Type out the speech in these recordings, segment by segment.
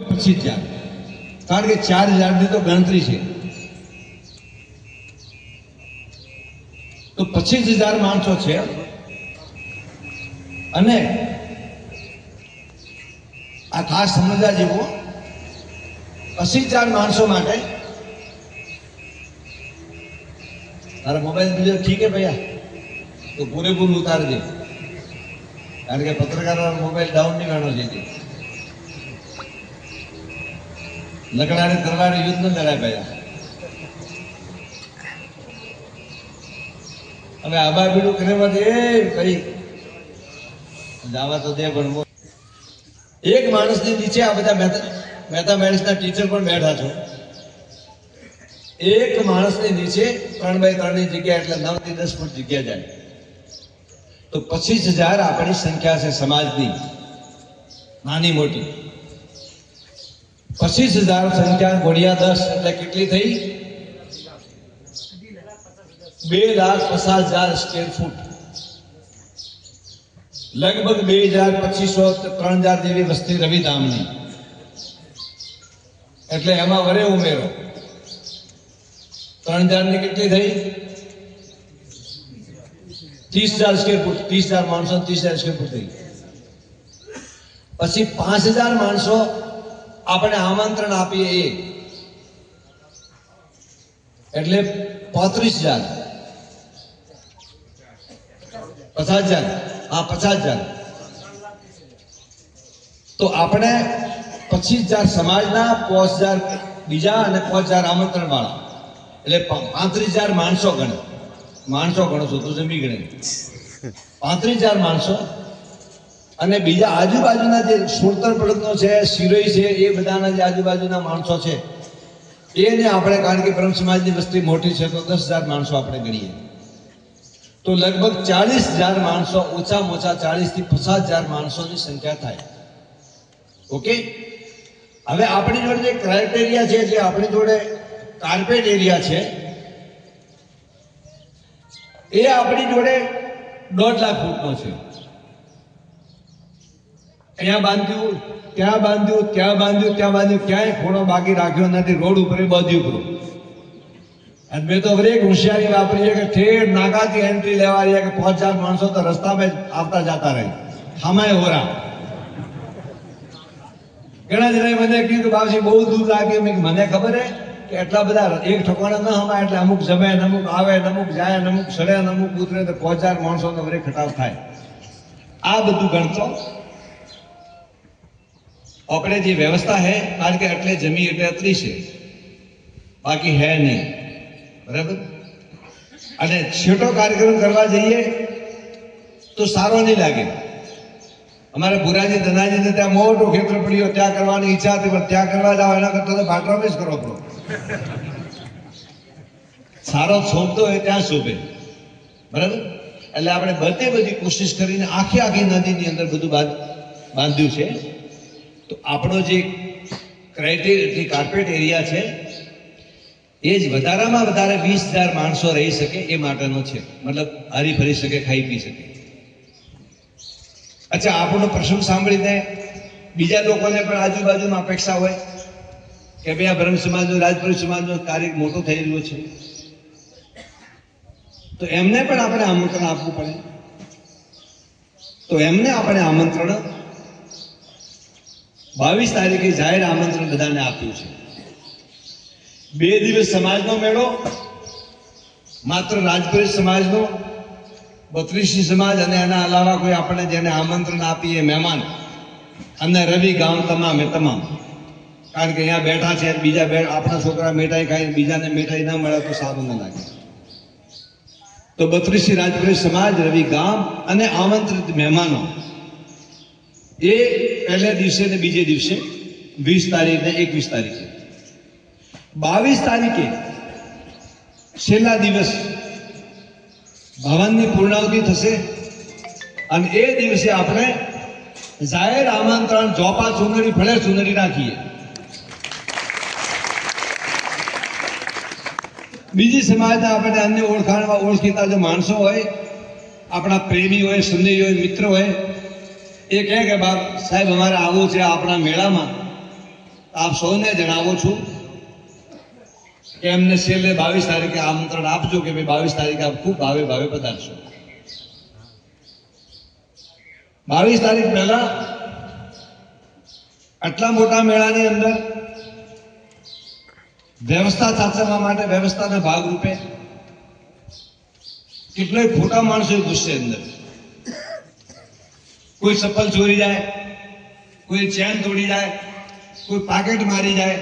25,000, કારણ કે 4,000 ની તો ગણતરી છે. તો 25,000 માણસો છે અને આ ખાસ સમજવા જેવું 80,000 માણસો માટે તારા મોબાઈલ બીજો ઠીક હે ભૈયા તો પૂરેપૂરું ઉતારજે, કારણ કે પત્રકારો મોબાઈલ ડાઉન નહીં ગણો છે. લકડાને તલવારે યુદ્ધ ન લડાય ભૈયા. હવે આબા બીડું કરવા દે કઈ જાવા તો દે, પણ એક માણસની નીચે આ બધા મેથેમેટિક્સના ટીચર પણ બેઠા છો. એક માણસની નીચે 3x3 ની જગ્યા એટલે 9 થી 10 ફૂટ જગ્યા જાય. તો 25,000 આપણી સંખ્યા છે સમાજની, નાની મોટી. 25,000 સંખ્યા ગુણ્યા 10 એટલે કેટલી થઈ? 2,50,000 સ્ક્વેર ફૂટ. લગભગ 2,2500 3,000 જેવી વસ્તી રવિધામની. એટલે એમાં વરે ઉમેરો 3,000 ની કેટલી થઈ? 30,000 સ્ક્વેર ફૂટ. 30,000 માણસો 30,000 સ્ક્વેર ફૂટ થઈ. પછી 5,000 માણસો આપણે આમંત્રણ આપીએ એ એટલે 35,000. 50,000. હા 50,000. તો આપણે 25,000 સમાજના, 5,000 બીજા અને 5,000 આમંત્રણ વાળા એટલે 35,000 માણસો ગણે. માણસો ગણો છો તો જમી ગણે 35,000 માણસો. અને બીજા આજુબાજુના જે સુરતર પડતનો છે, સિરોઈ છે, એ બધાના જે આજુબાજુના માણસો છે એને આપણે, કારણ કે બ્રહ્મ સમાજની વસ્તી મોટી છે તો 10,000 માણસો આપણે ગણીએ તો લગભગ 40,000 માણસો, ઓછામાં ઓછા 40,000 થી 50,000 માણસોની સંખ્યા થાય. ઓકે. હવે આપણી જોડે જે ક્રાઇટેરિયા છે, જે આપણી જોડે કાર્પેટ એરિયા છે, એ આપણી જોડે 1.5 લાખ ફૂટનો છે. અહીંયા બાંધ્યું, ત્યાં બાંધ્યું, ત્યાં બાંધ્યું, ત્યાં બાંધ્યું, ક્યાંય ખૂણો બાકી રાખ્યો નથી. રોડ ઉપર બાંધ્યું પૂરું. અને મેં તો એક હોશિયારી વાપરી છે કે ઠેર નાકાથી એન્ટ્રી લેવા રહીએ કે 5,000 માણસો તો રસ્તામાં આવતા જતા રહે. હામાય હોરા. ઘણા જણાએ મને કીધું કે બાપજી બહુ દૂર લાગ્યું. મેં મને ખબર હે કે એટલા બધા એક ઠોકાણા ન હમાય, એટલે અમુક જમે, અમુક આવે, અમુક જાય, અમુક સડે, અમુક ઉતરે, તો 5,000 માણસોનો વરે ખટાવ થાય. આ બધું ગણતો આપણે જે વ્યવસ્થા હે, કારણ કે એટલે જમી એટલે અત્રી છે, બાકી હે નહીં. બરાબર. અને છેટો કાર્યક્રમ કરવા જઈએ તો સારો નહીં લાગે. અમારે ભુરાજી ધનાજીને ત્યાં મોટો ખેતર પડ્યો, ત્યાં કરવાની ઈચ્છા હતી, પણ ત્યાં કરવા જાવ એના કરતા તો બાટરામાં જ કરો પડો. સારો શોભતો હોય ત્યાં શોભે. બરાબર. એટલે આપણે બધી કોશિશ કરીને આખી નદીની અંદર બધું બાંધ્યું છે. તો આપણો જે ક્રાઇટેરિયા, કાર્પેટ એરિયા છે એ જ વધારામાં વધારે 20,000 માણસો રહી શકે એ માટેનો છે. મતલબ હરી ફરી શકે, ખાઈ પી શકે. અચ્છા, આપણો પ્રસંગ સાંભળીને બીજા લોકોને પણ આજુબાજુમાં અપેક્ષા હોય કે ભાઈ આ બ્રહ્મ સમાજનો, રાજપુરી સમાજનો કાર્ય મોટો થઈ રહ્યો છે, તો એમને પણ આપણે આમંત્રણ આપવું પડે. તો એમને આપણે આમંત્રણ 22 તારીખે જાહેર આમંત્રણ બધાને આપ્યું છે. 2 દિવસ સમાજનો મેળો, માત્ર રાજપુરી સમાજનો, 32 સમાજ અને એના અલાવા કોઈ આપણે જેને આમંત્રણ આપીએ મહેમાન, અને રવિ ગામ તમામે તમામ. કારણ કે અહીંયા બેઠા છે, બીજા આપણા છોકરા મીઠાઈ ખાય, બીજાને મીઠાઈ ના મળે તો સારું ન લાગે. તો 32 રાજપુરી સમાજ, રવિ ગામ અને આમંત્રિત મહેમાનો એ પહેલા દિવસે ને બીજે દિવસે 20 તારીખ ને 21 તારીખે. 22 તારીખે છેલ્લા દિવસ ભવનની પૂર્ણાહુતિ થશે અને એ દિવસે આપણે જાહેર આમંત્રણ ચોપા ચૂંદડી, ફળે ચૂંદડી નાખીએ. બીજી સમાજના આપણે અન્ય ઓળખીતા જો માણસો હોય, આપણા પ્રેમી હોય, સુંદરી હોય, મિત્ર હોય, એ કહે કે બાપ સાહેબ અમારે આવું છે આપણા મેળામાં, આપ સૌને જણાવું છું કે એમને છેલ્લે 22 તારીખે આમંત્રણ આપજો કે ભાઈ 22 તારીખે આપ ખૂબ ભાવે ભાવે પધારશો. 22 તારીખ પહેલા આટલા મોટા મેળાની અંદર વ્યવસ્થા સાચવવા માટે વ્યવસ્થાના ભાગરૂપે કેટલાય ખોટા માણસો ઘૂસશે અંદર. કોઈ ચપ્પલ ચોરી જાય, કોઈ ચેન તોડી જાય, કોઈ પાકેટ મારી જાય.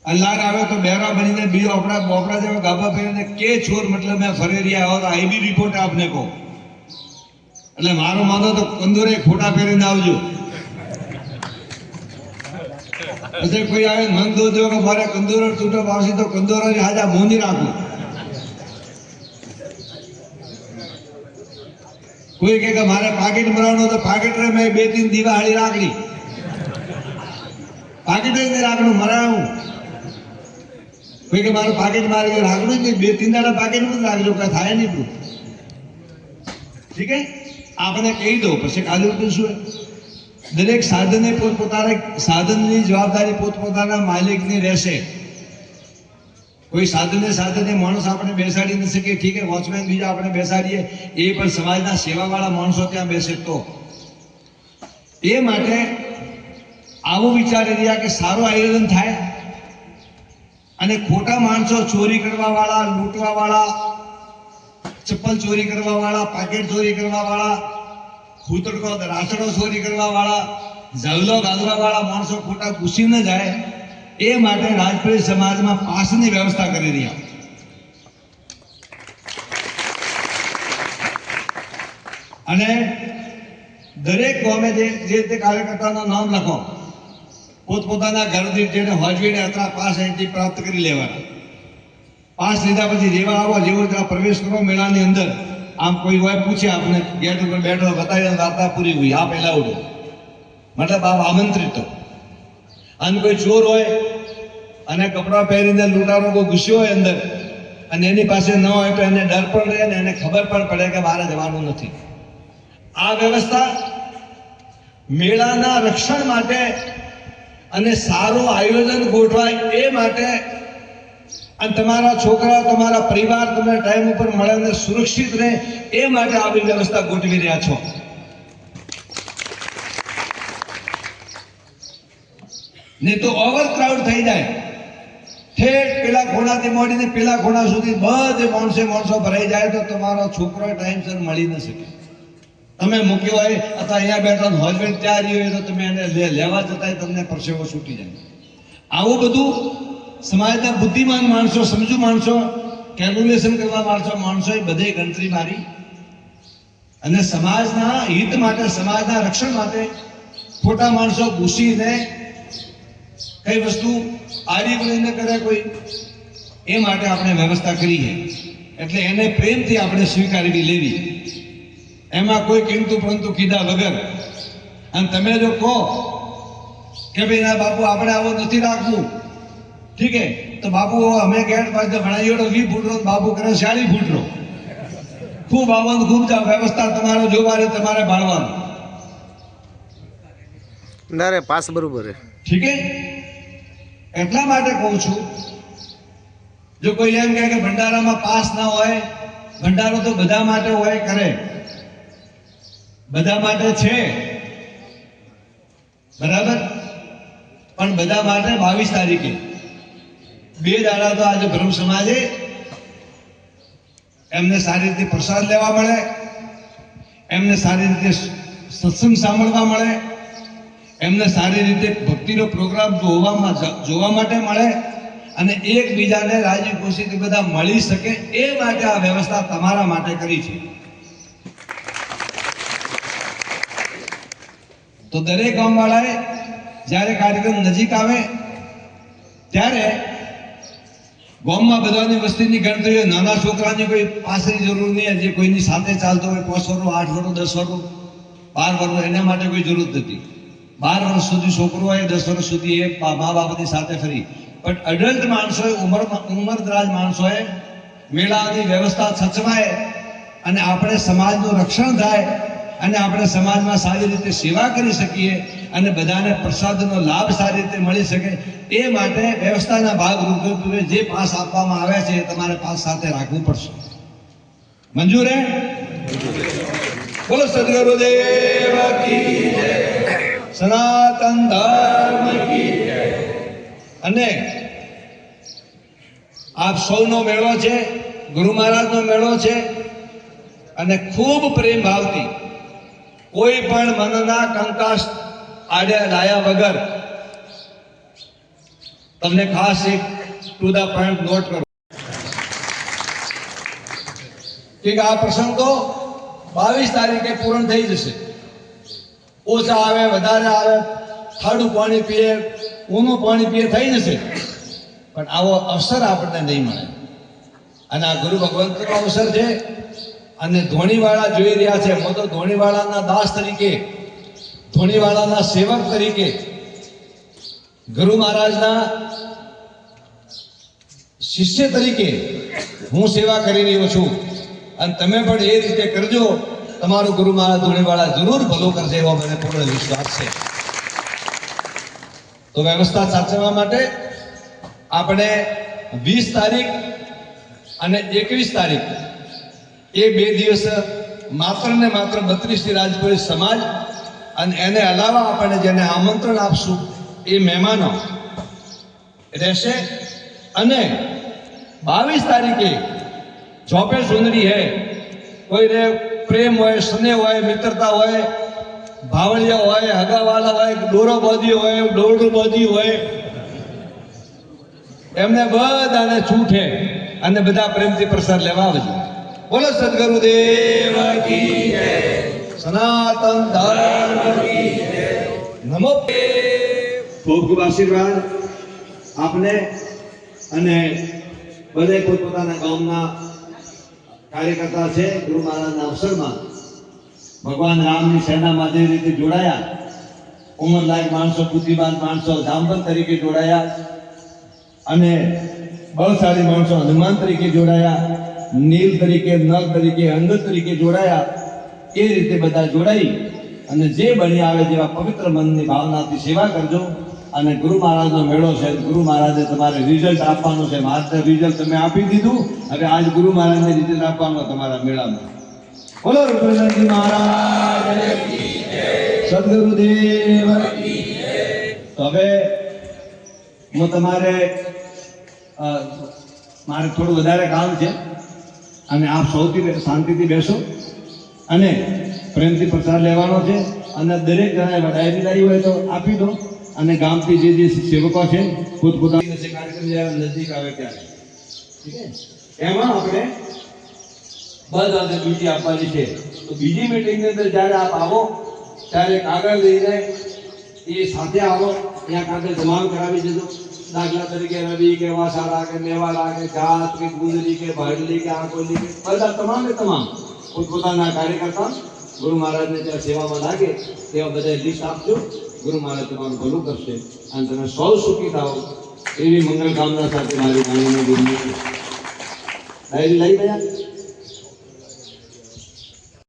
અલ્લાહ આવે તો બેરા બનીને બીજો આપણા બોપડા જેવા ગાભા પહેરીને કે ચોર મતલબ મેં ફરી રહ્યા હો તો આઈબી રિપોર્ટ આપને કહો. એટલે મારો માનો તો કંદોરે ખોટા પહેરીને આવજો. પછી કોઈ આવે મન દો કે મારે કંદોરો તૂટો આવશે તો કંદોરો હાજા મોંધી રાખો. કોઈ કે મારે પાકેટ મરાવવાનો તો પાકેટ રે મેં 2-3 દીવા હાળી રાખડી પાકેટ જ રાખડું મરાવું. કોઈ કે મારું પાકેટ મારે રાખડું જ નહીં, 2-3 દાડા પાકેટ જ રાખજો, કઈ થાય નહીં પૂરું. ઠીક હે, આપણે કહી દો પછી કાલે ઉઠું શું. દરેક સાધને પોતપોતાના સાધનની જવાબદારી પોતપોતાના માલિકની રહેશે. કોઈ સાધને માણસ આપણે બેસાડી ન શકીએ, ઠીક હે, વોચમેન બીજા આપણે બેસાડીએ, એ પણ સમાજના સેવાવાળા માણસો ત્યાં બેસે તો. એ માટે આવું વિચારી રહ્યા કે સારું આયોજન થાય અને ખોટા માણસો ચોરી કરવા વાળા, લૂંટવા વાળા, ચપ્પલ ચોરી કરવા વાળા, પાકેટ ચોરી કરવા વાળા, ખૂતડકો રાસડો ચોરી કરવા વાળા, ઝવલો ગાળવા વાળા માણસો ખોટા ઘૂસી ન જાય એ માટે રાજપુરી સમાજમાં પાસની વ્યવસ્થા કરી રહ્યા. અને દરેક ગામે જે તે કાર્યકર્તાનું નામ લખો, પોતપોતાના ઘરથી જેને હોજવીને અત્રા પાસ અહીંથી પ્રાપ્ત કરી લેવાના. પાસ લીધા પછી જેવા આવો જેવો ત્યાં પ્રવેશ કરો મેળાની અંદર. આમ કોઈ હોય પૂછે આપણે ગેટ ઉપર બેઠો બતાવી વાર્તા પૂરી हुई, આપ એલા ઉડો મતલબ આપ આમંત્રિત હો. અને કોઈ ચોર હોય અને કપડાં પહેરીને લૂંટારો કોઈ ઘૂસ્યો હોય અંદર અને એની પાસે ન હોય તો એને ડર પણ રહે ને એને ખબર પણ પડે કે મારે જવાનું નથી. આ વ્યવસ્થા મેળાના રક્ષણ માટે અને સારું આયોજન ગોઠવાય એ માટે અને તમારા છોકરાઓ, તમારા પરિવાર તમને ટાઈમ ઉપર મળે અને સુરક્ષિત રહે એ માટે આવી વ્યવસ્થા ગોઠવી રહ્યા છો. નહીં તો ઓવર ક્રાઉડ થઈ જાય. ઠેઠ પેલા ખૂણાથી મોડીને પેલા ખૂણા સુધી બધે માણસો ભરાઈ જાય તો તમારો છોકરો ટાઈમસર મળી ન શકે. તમે મૂક્યો હોય અથવા અહીંયા બેઠો હસબન્ડ ત્યાં રહ્યો હોય તો તમે એને લેવા જતાંય તમને પરસેવો છૂટી જાય. આવું બધું સમાજના બુદ્ધિમાન માણસો, સમજુ માણસો, કેલ્ક્યુલેશન કરવા માણસોએ બધે ગણતરી મારી અને સમાજના હિત માટે, સમાજના રક્ષણ માટે ખોટા માણસો ઘૂસીને કઈ વસ્તુ આડી વળીને કરે કોઈ, એ માટે આપણે વ્યવસ્થા કરી છે. એટલે એને પ્રેમથી આપણે સ્વીકારવી લેવી, એમાં કોઈ કિંતુ પરંતુ કીધા વગર. અને તમે જો કહો કે ભાઈ ના બાપુ આપણે આવો નથી રાખવું, ઠીક હે, તો બાપુ અમે ગેટ પાસે ભણાવીએ 20 ફૂટનો, બાપુ કરે 40 ફૂટનો. ખૂબ આવવાનું, ખૂબ જાવ, વ્યવસ્થા તમારે જોવાની, તમારે ભાળવાનું. ના રે પાસ બરોબર હે, ઠીક હે. એટલા માટે કહું છું, જો કોઈ એમ કહે કે ભંડારામાં પાસ ના હોય, ભંડારો તો બધા માટે હોય, કરે બધા માટે છે બરાબર, પણ બધા માટે 22 તારીખે 2 દાડા તો આજે બ્રહ્મ સમાજે એમને સારી રીતે પ્રસાદ લેવા મળે, એમને સારી રીતે સત્સંગ સાંભળવા મળે, એમને સારી રીતે ભક્તિનો પ્રોગ્રામ જોવા માટે મળે અને એકબીજાને રાજી ખુશીથી બધા મળી શકે એ માટે આ વ્યવસ્થા તમારા માટે કરી છે. તો દરેક ગામવાળાએ જ્યારે કાર્યક્રમ નજીક આવે ત્યારે ગામમાં બધાની વસ્તીની ગણતરી હોય. નાના છોકરાની કોઈ પાસની જરૂર નહીં, જે કોઈની સાથે ચાલતો હોય 5 વર્ષ, 8 વર્ષ, 10 વર્ષ, 12 વર્ષ, એના માટે કોઈ જરૂર નથી. 12 વર્ષ સુધી છોકરો હોય, 10 વર્ષ સુધી એ મા બાપની સાથે ફરી. પણ અડલ્ટ માણસોએ, ઉંમરદરાજ માણસોએ મેળાની વ્યવસ્થા સચવાય અને આપણે સમાજનું રક્ષણ થાય અને આપણે સમાજમાં સારી રીતે સેવા કરી શકીએ અને બધાને પ્રસાદનો લાભ સારી રીતે મળી શકે એ માટે વ્યવસ્થાના ભાગ રૂપે જે પાસ આપવામાં આવ્યા છે એ તમારે પાસ સાથે રાખવું પડશે. મંજૂર હે? બોલો સદગુરુદેવ કી જય, સનાતન ધર્મ કી જય. અને આપ સૌનો મેળો છે, ગુરુ મહારાજનો મેળો છે અને ખૂબ પ્રેમ ભાવથી કોઈ પણ મનના કંકાસ આડે લાયા વગર તમને ખાસ એક ટુ ધ પોઈન્ટ નોટ કરો કે આ પ્રસંગ તો 22 તારીખે પૂર્ણ થઈ જશે. ઓછા આવે વધારે આવે, ખાડું પાણી પીએ, ઊનું પાણી પીએ થઈ જશે, પણ આવો અવસર આપણને નહીં મળે. અને આ ગુરુ ભગવંતનો અવસર છે. અને ધોણીવાળા જોઈ રહ્યા છે. હું તો ધોણીવાળાના દાસ તરીકે, ધોણીવાળાના સેવક તરીકે, ગુરુ મહારાજના શિષ્ય તરીકે હું સેવા કરી રહ્યો છું. અને તમે પણ એ રીતે કરજો. તમારું ગુરુ મહારાજ ધોણીવાળા જરૂર ભલું કરશે એવો મને પૂર્ણ વિશ્વાસ છે. તો વ્યવસ્થા સાચવવા માટે આપણે 20 તારીખ અને 21 તારીખ એ 2 દિવસ માત્ર ને માત્ર 32 રાજપુરી સમાજ અને એને અલાવા આપણે જેને આમંત્રણ આપશું એ મહેમાનો રહેશે. અને 22 તારીખે જોપે સુંદરી હે, કોઈને પ્રેમ હોય, સ્નેહ હોય, મિત્રતા હોય, ભાવળિયા હોય, હગાવાલા હોય, ડોરો બાંધી હોય, દોરડું બાંધી હોય, એમને બધાને છૂટે અને બધા પ્રેમથી પ્રસાદ લેવા આવજો. બોલો સદગુરુદેવ કી જય, સનાતન ધર્મ કી જય. નમો. ખૂબ ખૂબ આશીર્વાદ આપને. અને બધે પોતપોતાના ગામના કાર્યકર્તા છે. ગુરુ મહારાજના અવસરમાં ભગવાન રામની સેનામાં જે રીતે જોડાયા, ઉંમરલાયક માણસો, બુદ્ધિમાન માણસો જામવંત તરીકે જોડાયા અને બળશાળી માણસો હનુમાન તરીકે જોડાયા, નીલ તરીકે, નળ તરીકે, અંગદ તરીકે જોડાયા. એ રીતે બધા જોડાઈ અને જે બની આવે જેવા પવિત્ર મનની ભાવનાથી સેવા કરજો. અને ગુરુ મહારાજનો મેળો છે. ગુરુ મહારાજે તમારે રિઝલ્ટ આપવાનું છે. માત્ર રિઝલ્ટ તમે આપી દીધું, હવે આજ ગુરુ મહારાજને રિઝલ્ટ આપવાનું તમારા મેળામાં. બોલો રૂપેન્દ્રજી મહારાજ કી જય, સદગુરુદેવ કી જય. તો હવે હું તમારે મારે થોડું વધારે કામ છે અને આપ સૌથી શાંતિથી બેસો અને પ્રેમથી પ્રસાદ લેવાનો છે. અને દરેક જણાએ ડાયરી લાવી હોય તો આપી દો. અને ગામથી જે સેવકો છે પોતપોતાની કાર્યક્રમ જ્યારે નજીક આવે ત્યારે ઠીક છે, એમાં આપણે બધા ડ્યુટી આપવાની છે. તો બીજી મીટિંગની અંદર જ્યારે આપ આવો ત્યારે કાગળ લઈને એ સાથે આવો. ત્યાં કાગળ જમા કરાવી દેજો. દાખલા તરીકે રવિ કે વાસાડા કે મેવાડા કે જાત કે ગુજરી કે ભાડલી કે આકોલી કે બધા તમામે તમામ પોતપોતાના કાર્યકર્તા ગુરુ મહારાજને ત્યાં સેવામાં લાગે તેવા બધા લિસ્ટ આપજો. ગુરુ મહારાજ તમારું ભલું કરશે અને તમે સૌ સુખી થાઓ એવી મંગલ કામના સાથે મારી વાણીને વિનંતી. ડાયરી લઈ ગયા.